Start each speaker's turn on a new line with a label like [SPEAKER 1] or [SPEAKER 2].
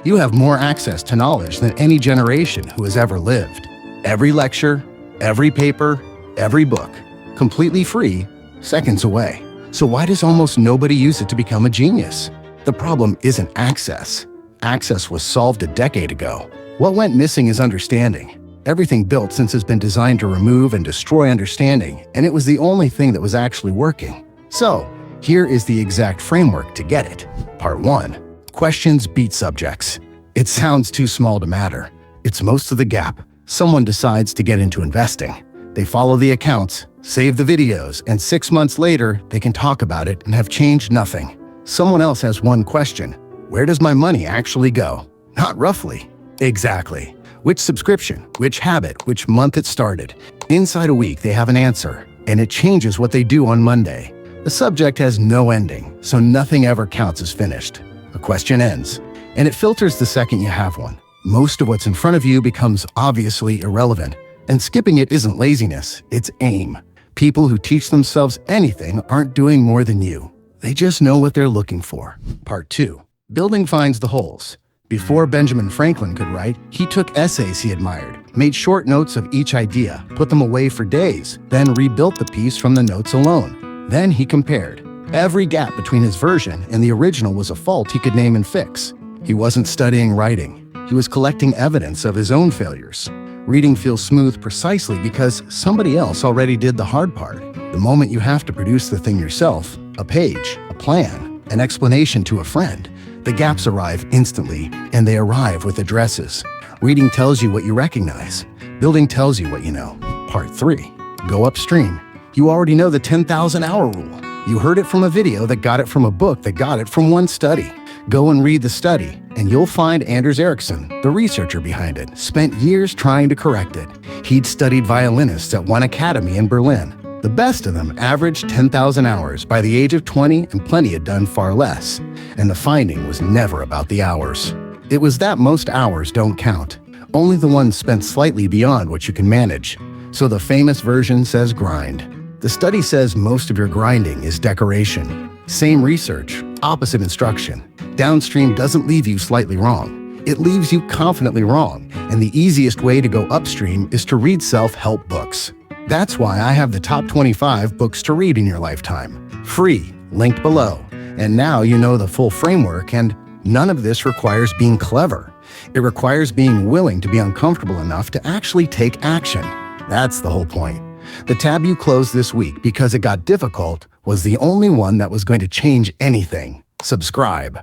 [SPEAKER 1] You have more access to knowledge than any generation who has ever lived. Every lecture, every paper, every book, completely free, seconds away. So why does almost nobody use it to become a genius? The problem isn't access. Access was solved a decade ago. What went missing is understanding. Everything built since has been designed to remove and destroy understanding, and it was the only thing that was actually working. So, here is the exact framework to get it. Part 1. Questions beat subjects. It sounds too small to matter. It's most of the gap. Someone decides to get into investing. They follow the accounts, save the videos, and 6 months later, they can talk about it and have changed nothing. Someone else has one question. Where does my money actually go? Not roughly. Exactly. Which subscription, which habit, which month it started. Inside a week, they have an answer, and it changes what they do on Monday. The subject has no ending, so nothing ever counts as finished. A question ends, and it filters the second you have one. Most of what's in front of you becomes obviously irrelevant, and skipping it isn't laziness, it's aim. People who teach themselves anything aren't doing more than you. They just know what they're looking for. Part 2. Building finds the holes. Before Benjamin Franklin could write, he took essays he admired, made short notes of each idea, put them away for days, then rebuilt the piece from the notes alone. Then he compared. Every gap between his version and the original was a fault he could name and fix. He wasn't studying writing. He was collecting evidence of his own failures. Reading feels smooth precisely because somebody else already did the hard part. The moment you have to produce the thing yourself, a page, a plan, an explanation to a friend, the gaps arrive instantly, and they arrive with addresses. Reading tells you what you recognize. Building tells you what you know. Part 3. Go upstream. You already know the 10,000-hour rule. You heard it from a video that got it from a book that got it from one study. Go and read the study, and you'll find Anders Ericsson, the researcher behind it, spent years trying to correct it. He'd studied violinists at one academy in Berlin. The best of them averaged 10,000 hours by the age of 20, and plenty had done far less. And the finding was never about the hours. It was that most hours don't count. Only the ones spent slightly beyond what you can manage. So the famous version says grind. The study says most of your grinding is decoration. Same research, opposite instruction. Downstream doesn't leave you slightly wrong. It leaves you confidently wrong. And the easiest way to go upstream is to read self-help books. That's why I have the top 25 books to read in your lifetime. Free, linked below. And now you know the full framework, and none of this requires being clever. It requires being willing to be uncomfortable enough to actually take action. That's the whole point. The tab you closed this week because it got difficult was the only one that was going to change anything. Subscribe.